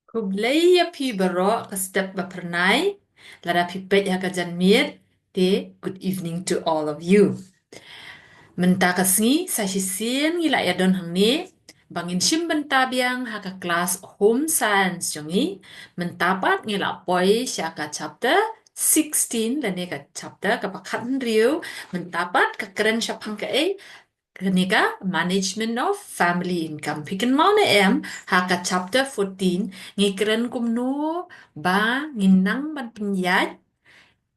Kublai pi barok ke step bapernai, lada pi pet ya kajan miet, de good evening to all of you. Menta kasngi sa sisien ngila ya don hangne, bangin sim benta biang haka kelas home science jongi, mentapat ngila poi syaka chapter 16 lane ka chapter ka pakatnriew, mentapat ka keren shaphang ka Kenika management of family income. Pikin mau na haka chapter 14 ngikren kumno ba nginang ban Pynïaid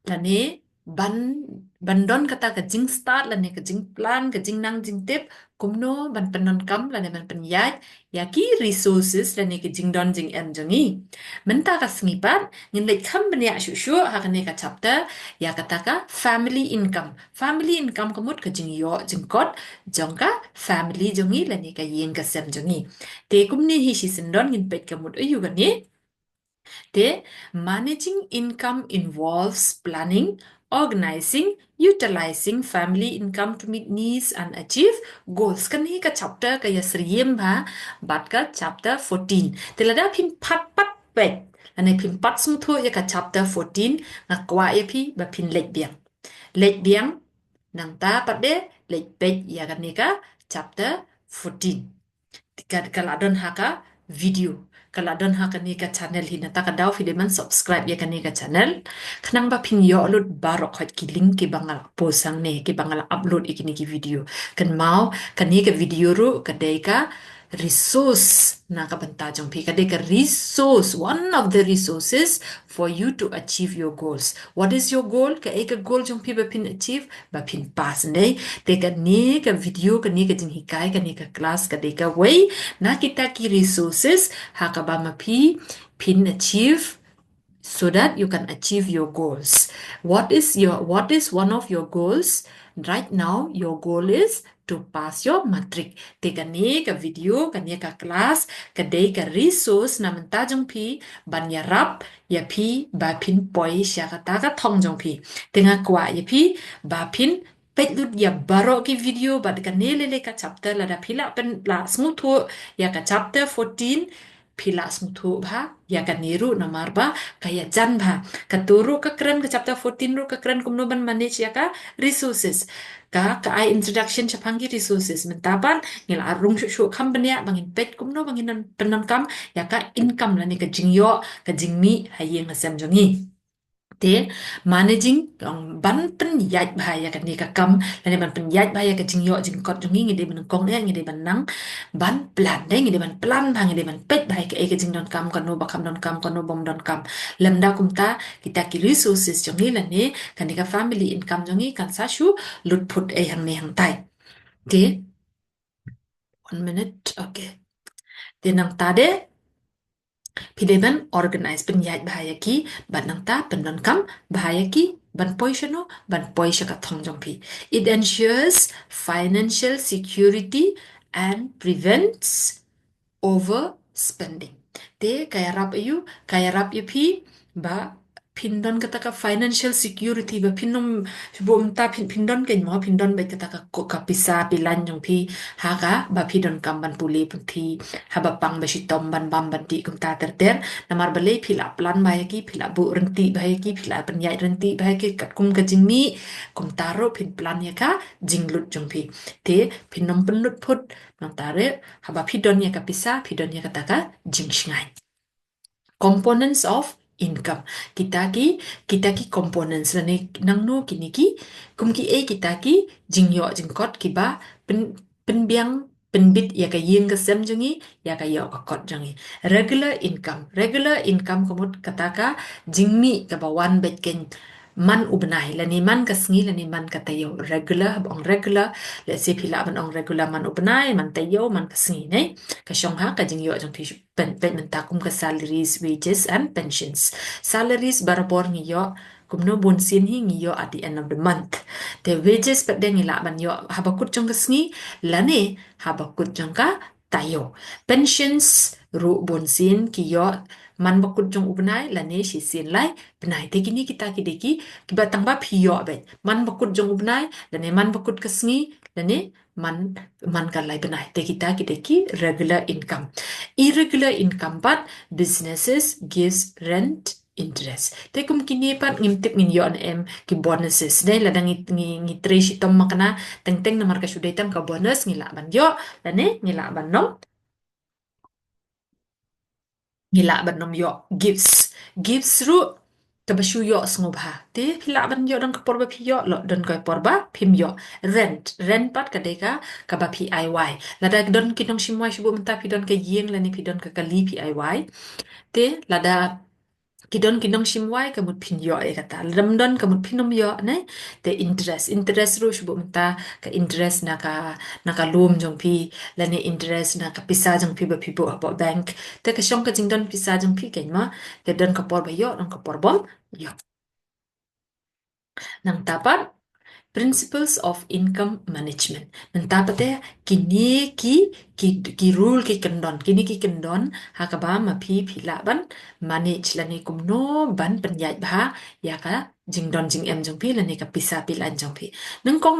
lane ban bandon kata ka jing start lane ka jing plan ka jing nang jing tip kumno ban penon kam lane ban Pynïaid yaki resources lane ka jing don jing en jongi menta ka sengipat ngin lek kam benya shushu haka ne ka chapter ya kata ka family income kamut ka jing yo jing kot jongka family jongi lane ka yin ka sem jongi te kumni hi shi sindon ngin pet kamut ayu gani te managing income involves planning, organizing, utilizing family income to meet needs and achieve goals. Kan hi ka chapter ka yasriyem ba bat ka chapter 14. Telada pin pat pat pet. Ane pin pat sumtho ya ka chapter 14 ngakwa ya pi ba pin lek biang. Lek biang nang ta pat de lek pet ya kan ni ka chapter 14. Kalau adon haka video kalau adon haka ni ka channel hi nata ka daw fideman subscribe ya kan ni ka channel kanang ba pin yo lut barok hat ki link ki bangal posang ne ki bangal upload ikini ki video kan mau kan ni ka video ru ka dei ka resource na ka banta jong pi ka dei ka resource one of the resources for you to achieve your goals. What is your goal? Ka eka goal jong pi ba pin achieve ba pin pass ne te ka ni ka video ka ni ka jing hikai ka ni ka class ka dei ka way na kita ki resources ha ka ba ma pi pin achieve so that you can achieve your goals. What is one of your goals? Right now, your goal is to pass your matric. Te kani ka video, kani ka class, kadai ka resource na mentajong pi, ban yarap, ya pi, ba pin poi siya kata ka thong jong pi. Tengah kwa ya pi, ba pin pet lut ya baro ki video, ba ka nelele ka chapter, lada pila pen la smutu, ya ka chapter 14, pila smutu ba, ya ka niru na marba, kaya jan ba, katuru ka keren ka chapter 14 ru ka keren kumno ban manage ya ka resources ka ai introduction chapangi resources mentapan ngil arung shu company bangin pet kumno bangin penon kam ya ka income la ni ka jingyo ka jingmi hayeng asam jongi te managing ban Pynïaid bahaya kan ni ka kam la ban Pynïaid bahaya ka jingyo jingkot jongi ngi de ban kong ngi de ban nang ban plan de ngi de ban plan bang ngi de ban pet bahaya ka e ka jing don kam kan no bakam don kam kan no bom don kam lemda kumta kita ki resources jongi la ne kan ni ka family income jongi kan sa shu lut put e hang ne hang tai te 1 minute okay te nang ta de Pideban organize Pynïaid bahaya ki ban nang ta pendon kam bahaya ki ban poishano ban poisha ka thong jong pi. It ensures financial security and prevents overspending. Te kaya rap yu pi ba pindon kata ka financial security ba pinom bom ta pindon ken mo pindon ba kata ka pisa pilan jong pi haga ba pidon kam ban puli punti haba pang ba shitom ban bam ban ti kum ta ter namar bale pila plan ba ki pila bu renti ba ki pila Pynïaid renti ba ki Katkum ka jingmi kum taro pin plan ya ka jinglut jong pi te pinom penut put nang tare haba pidon ya ka pisa pidon ya kata ka jingshngai. Components of income. Kita ki components la ne nang no kini ki kum ki kita ki jingyo jingkot ki ba penbiang penbit ya ka yin ka sem jongi ya ka yo ka kot jongi. Regular income kumut kata ka jingmi ka ba one bet ken man ubnai la ni man ka sngi la ni man ka tayo regular let's say pila ban ong regular man ubnai man tayo man ka sngi nei ka shong ha ka jing yo jong thi pen mentakum ka salaries wages and pensions salaries barabor ngi yo kumno bon sin hi ngi yo at the end of the month the wages pet deng ila ban yo habakut jong ka sngi la ne habakut jong ka tayo pensions ru bon sin ki yo man bakut jong ubnai la ne shi sin lai benai te kini kita kideki kiba tangba phiyo be man bakut jong ubnai la ne man bakut kasngi la ne man kan lai benai te kita kideki regular income irregular income pat businesses gives rent interest. Te kum kini pat ngimtip ngin yon em ki bonuses. Dai ladang ngi trace itom makna teng na marka sudah itam ka bonus ngila ban yo lane ngila ban nom ngila ban nom yo gives ru kabashu yo sngoba te pila ban yo dang kapor ba pi yo lo don ko por ba pim yo rent pat kadeka kaba PIY lada don kinong shimwa shubu menta pi don ka yeng lani pi don ka kali PIY te lada kidon kinong shimwai kamut pinyo kata lamdon kamut pinom yo ne te interest ru shubu menta ka interest na ka loom jong pi lane interest na ka pisa jong pi ba pi bo bank te ka shong ka jingdon pisa jong pi kenma te don ka por ba yo don ka por bom yo nang tapat Principles of Income Management. Mentapate ki rule ki kendon hakaba mapi pilaban manage lani kumno ban penyait bah ya ka jingdon jingem jongpi lani ka pisa pilan jongpi. Nengkong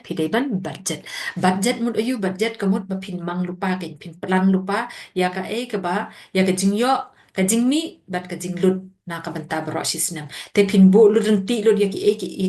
pideban budget mut ayu budget kamut bapin mang lupa pin pelang lupa ya ka kaba ya ka jingyo ka jingmi bat ka jinglut na ka benta berosisnam te pin bu lu renti lu dia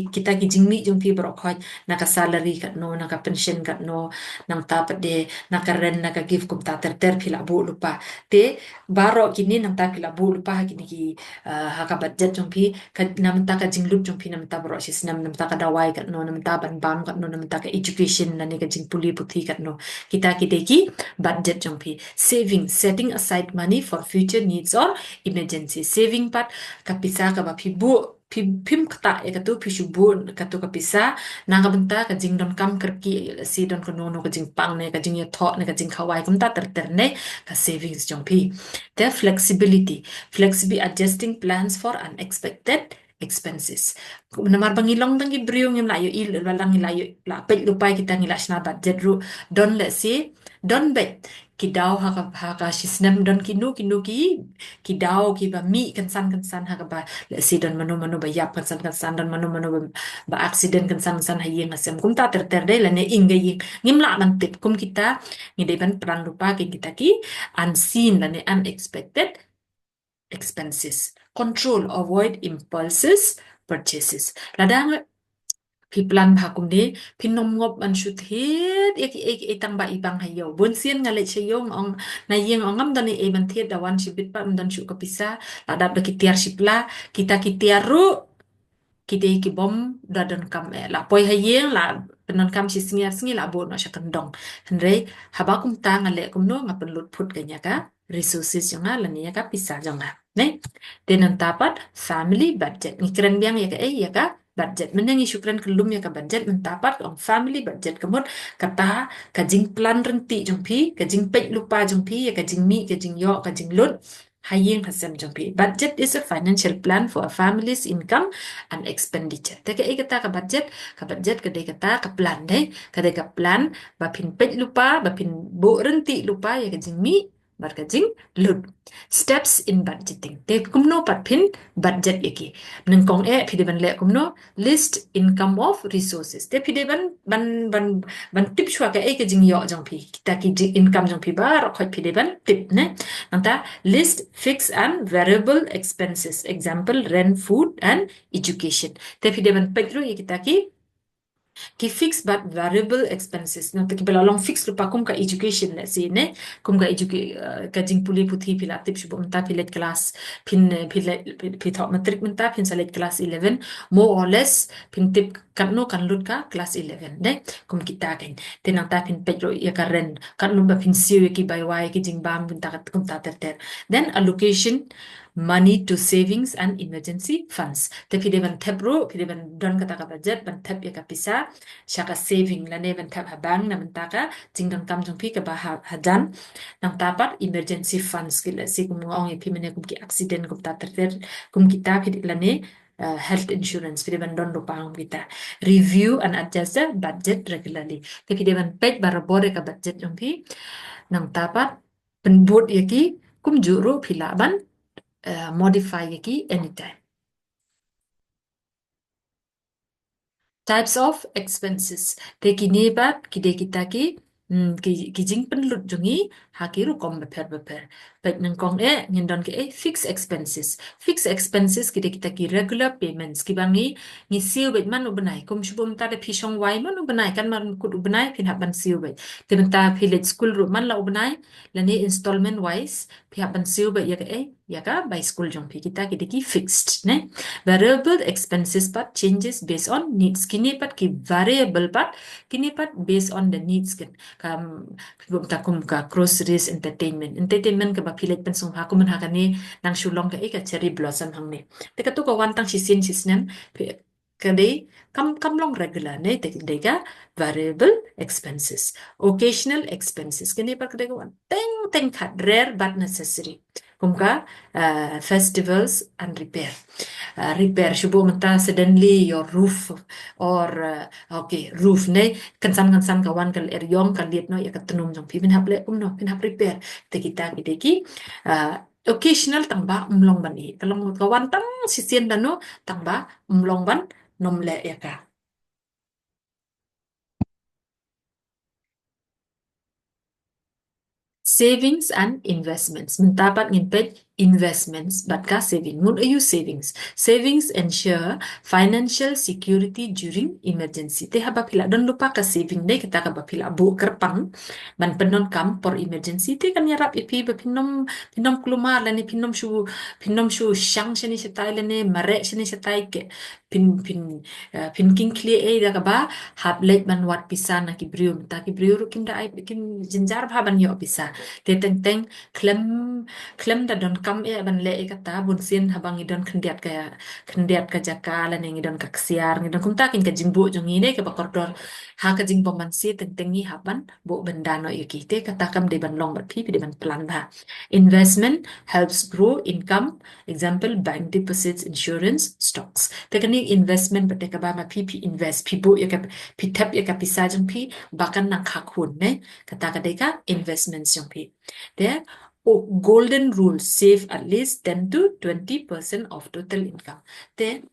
kita ki jingmi jong pi bro khoj na ka salary kat no na ka pension kat no nang ta pa de na ka ren na ka give kum ta ter pila bu lupa te baro kini nang ta pila bu lupa kini ki ha ka budget jong pi ka nam ta ka jinglut jong pi nam ta berosisnam nam ta ka dawai kat no nam ta ban bang kat no nam ta ka education na ni ka jing puli puthi kat no kita ki budget jong pi setting aside money for future needs or emergency saving part kapisa ka ba pibu pim kata katu pishubu katu kapisa nang ka benta ka jing don kam kerki si don ko no ka jing pang ne ka jing tho ne ka jing khawai kum ta ter ne ka savings jong pi the flexibility adjusting plans for unexpected expenses namar bangilong tangi briung ngim la yo il lang la yo la pet lupai kita ngila shna budget ru don let's say don bet kidau ha ka shisnam don kinu kidau ki ba mi kan san ha ka ba let's say don manu ba yap kan san don manu ba accident kan san ha yeng asem kum ta ter dai la ne ing ga yeng ngim la man tip kum kita ngidai ban peran lupa ki kita ki unseen la ne unexpected expenses control avoid impulses purchases ladang piplan bhakum de pinom ngop an shut het tang ba ibang hayo bun sien ngale cheyong ong na yeng ongam dani e ban thet da wan shibit pa dan shu kapisa ladap da kitiar shipla kita kitiar ru kidei ki bom da don kam la poi hayeng la penon kam si singi la bo no shakandong henre habakum ta ngale kum no ngapen lut phut kanya ka resources jonga la ni ka pisa jonga ne tenan tapat family budget ngikren biang ya ka ya ka budget menengi syukran kelum ya ka budget mentapat on family budget kemut kata kajing plan renti jongpi kajing pej lupa jongpi ya kajing mi kajing yo kajing lut hayeng hasem jongpi budget is a financial plan for a family's income and expenditure te kata ka budget ka kata ka plan deh ka plan bapin pej lupa bapin bo renti lupa ya kajing mi bar kajing lut steps in budgeting te kumno pat pin budget yaki nengkong pide ban le kumno list income of resources te pide ban tip shwa ka ka jing yo jong pi kita ki income jong pi bar khoi pide ban tip ne nanta list fixed and variable expenses example rent food and education te pide ban pedro kita ki fixed but variable expenses no ki bela long fix lupa kum ka education let's say ne kum ka ka jing puli puthi pila tip shubo menta pilet class pin thok matric menta pin salet class 11 more or less pin tip kan no kan lut ka class 11 ne kum kita kan tenang ta pin pedro ya ka ren kan no ba pin siu ki by y ki jing bam pin ta kum ta ter then allocation money to savings and emergency funds te pide ban tebro pide ban don kata ka budget ban tep ya ka pisa shaka saving la ne ban tep ha bank na menta ka jingdang kam jong pi ka ba hadan nang tapat emergency funds ki la si kum ong pi mene kum ki accident kum ta ter kum kita pide la ne health insurance pide ban don rupa kita review and adjust the budget regularly te pide ban pej barabore ka budget jong pi nang tapat penbut yaki kum juru pila ban modify yaki anytime. Types of expenses. Te kini bat kide kita ki ki jingpynlut jongi haki rukom beper. Baik nangkong ngindon ke fixed expenses. Fixed expenses kita ki regular payments ki bangi siu bet man ubenai kum shubum ta de pishong wai man ubenai kan man kut ubenai pin haban siu bet. Tebenta village school ru man la ubenai lani installment wise pi haban siu bet ya ka by school jong pi kita ki fixed ne. Variable expenses part changes based on needs. Kini pat ki variable part kini pat based on the needs kan kam takum ka groceries entertainment ka ba pilet pensung ha kumun ha kani nang shulong ka ka cherry blossom hang ne te ka tu ka wan tang sisin sisnem kadai kam long regular ne te ka variable expenses occasional expenses kini par kadai ka wan teng khat rare but necessary kum ka festivals and repair shubo menta suddenly your roof or okay roof ne kansan kawan kal eryong kal liet no ya katunum jong pi bin hap le no bin hap repair te kita ki occasional tangba umlong ban i kalong kawan tang sisien dano tangba umlong ban nom le ya ka savings and investments. Mendapat ngimpet investments, batka saving. Mun ayu savings. Savings ensure financial security during emergency. Te haba pila don lupa ka saving deh kita ka pila bu kerpang ban penon kam por emergency te kan yarap ipi ba pinom klumar lani pinom shu shang shani shatai lani marek shani shatai ke pin king clear da ka ba hab let ban wat pisa na ki brium ta ki briu kim da ai kim jinjar bha ban yo pisa te teng klem da don kam ban le kata bun sin habang idon kendiat ka jaka la ning idon ka ksiar ngidon kum takin ka jingbu jong ine ke bakordor ha ka jing paman si teng ni haban bo benda no yaki te kata kam de ban long bat pi de ban plan ba investment helps grow income example bank deposits insurance stocks te kani investment bat ka ba ma pi invest pi bu ya ka pi tap ya ka pisa jong pi bakan nang khakun ne kata ka de ka investments jong pi there golden rule save at least 10 to 20% of total income then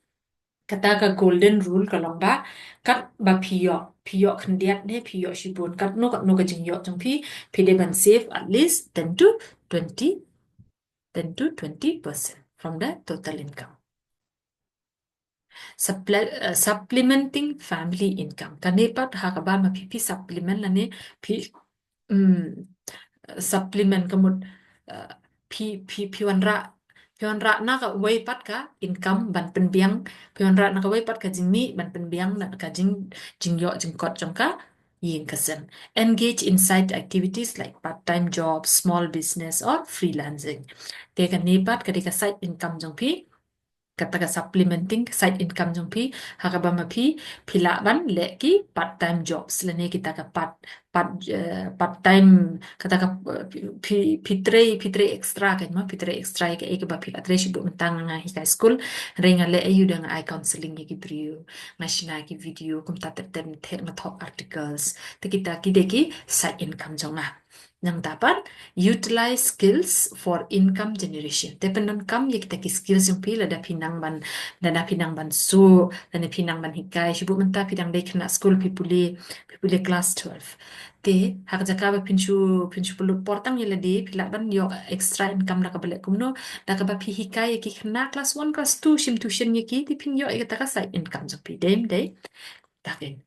kata ka golden rule kalong ba kat ba piyo khndiat ne piyo shibun kat no ka jingyo jong pi de ban save at least 20 10 to 20% from the total income supplementing family income kanepat hakaba ma pi supplement lane pi supplement kamut uh, pi wanra na ka way pat ka income ban penbiang pi wanra na ka way pat ka jingmi ban penbiang na ka jingyo jingkot jongka yin kasen engage in side activities like part-time jobs small business or freelancing te ka ne pat ka de ka side income jong pi kata ka supplementing side income jong pi hakaba ma pila ban le ki part time jobs lene kita ka part time kata ka pitre extra kan ma pitre extra ka ek ba pila tre shibu mentang nga high school renga le ayu dang I counseling ki brio ngashina ki video kum ta tem na top articles te kita ki de ki side income jong na nang dapat utilize skills for income generation. Tepenon kam ya kita ki skills yung pila da pinang ban so dan pinang ban hikai shibu menta pidang dai kena school pipuli class 12. Te hak jaka ba pinshu pulu portang yela di pila ban yo extra income da kabale kumno da ka ba pi hikai ya ki kena class 1 class 2 shim tuition ya ki ti pin yo kita ka side income so pi dem dai takin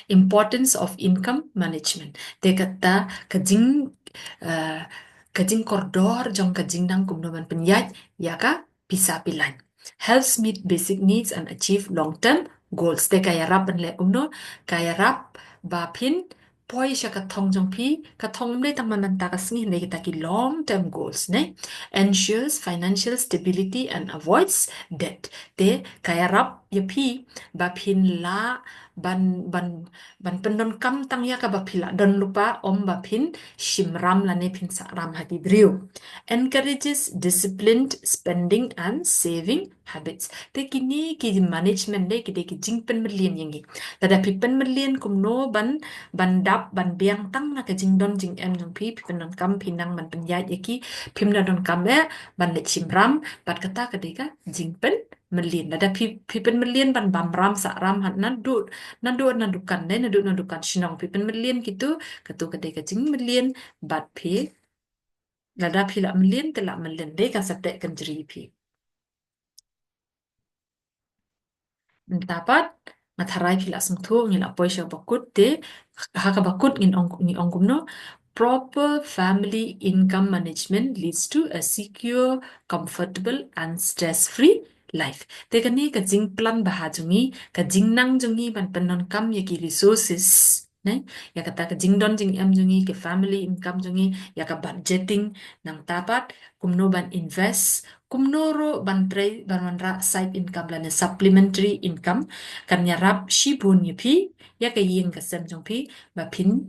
importance of income management. Te kata uh, kajing koridor jong kajing nang kumnoman Pynïaid ya ka pisa pilan. Helps meet basic needs and achieve long-term goals. Te kaya rap ban le kumno kaya rap bapin poi siya katong jong pi katong ne tang mamanta kasngi ne kita ki long-term goals ne ensures financial stability and avoids debt. Te kaya rap ya pi bapin la ban pendon kam tang ya ka bapila don lupa om bapin shimram lane pin sakram hati driu encourages disciplined spending and saving habits te kini ki management de ki jingpen merlien yangi tada pipen merlien kumno ban dap ban biang tang na ka jingdon jing em jong pi pendon kam pinang man penyat yaki pimna don kam ban le shimram bat kata kadeka jingpen melin ada pipen melin ban bamram sakram hat nadukan deh nadukan shnong pipen melin gitu ketu kedai kajing melin bat pi lada pi lak melin telak melin deh kan saptek kan jeri pi dapat matharai pila sungthu ngila poisha bakut te haka bakut ngin ongkum no proper family income management leads to a secure, comfortable and stress-free life. Te kani ka jingplan bahajungi ka jingnang jungi ban penon kam yaki resources ne ya kata ka jingdon jingam jungi ke family income jungi ya ka budgeting nang tapat kumno ban invest kumnoro ban tray ban manra side income lane supplementary income kan nyarap shibun yapi ya ka yin ka sem jong pi ba pin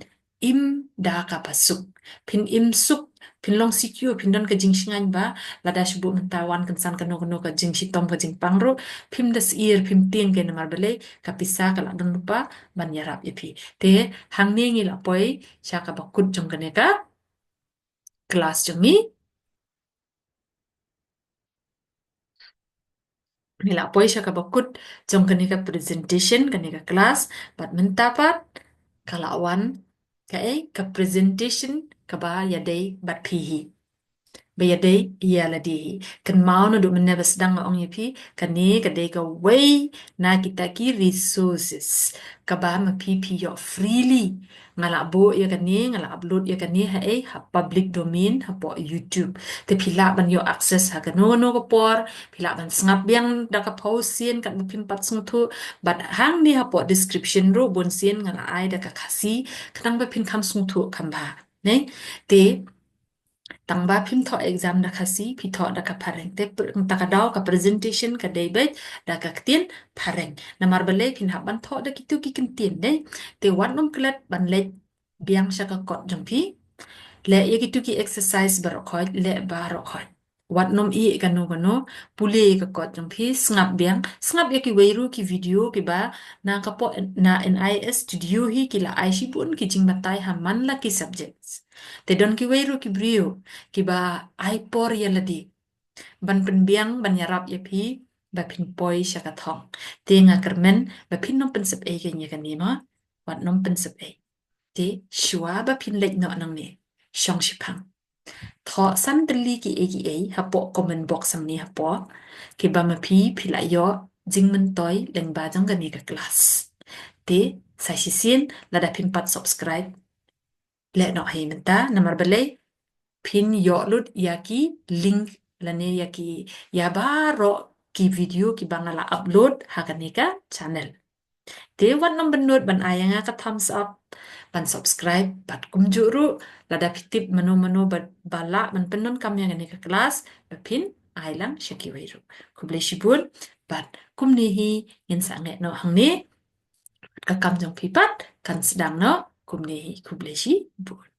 im da ka pasuk pin im suk pynlong sikyo pindon ka jingshingan ba lada shubu mentawan kensan kano ka jingsitom ka jingpang ro pim das ir pim tieng ke namar bele ka pisa ka lakdon lupa ban nyarap yapi te hangne ngi la poi sha ka bakut jong kane ka kelas jongi nila poi sha ka bakut jong kane ka presentation kane ka kelas bat mentapat kalawan ka presentation ka ba ya dei bat pihi Bayadei iya ladihi. Kan mau na do menebas dang ong yapi kani kadai ka way na kita ki resources. Kaba ma pipi yo freely. Ngala bo ya kani ngala upload ya kani ha public domain ha po YouTube. Te pila ban yo access ha kano no ko por pila ban sngap biang da ka post sien kan pimpat sungtu but hang ni ha po description ro bon sien ngala ai da ka khasi kanang ba pin kam sungtu kamba. Ne te tangba pim tho exam da khasi pi tho da ka pareng te takadaw ka presentation ka daybet da ka ktien pareng namar bale pin haban tho da kitu ki ktien de te wan nom klat ban le biang sha ka kot jong pi le ye kitu ki exercise bar khoj le bar khoj wat nom I kano pule ka kot jong pi snap ye ki weiru ki video ki ba na ka po na NIOS studio hi ki la ai shi pun ki jing batai ha man la ki subjects te don ki weiru ki brio ki ba ai por ye ladi ban penbiang ban yarap ye pi ba pin poi shaka thong te nga kermen ba pin nom pensep e ke nya kan ni ma wat nom pensep e te shwa ba pin lek no nang ni shong shaphang tho san deli ki eki hapo comment box sam ni hapo ki ba ma pi la yo jingmun toy leng ba jang ka ni ka class te sa shi sin la da pin pat subscribe le no hai menta namar bale pin yo lut yaki link lane yaki ya baro ki video ki bangala upload hakanika channel te wan nom benut ban ayanga ka thumbs up ban subscribe bat kumjuru lada pitip mano bat bala ban penon kam yang ni ka kelas bapin ailang shaki weiru kuble shibun bat kumnihi ngin sange no hangni ka kam jong pipat kan sedang no kumnihi kuble shibun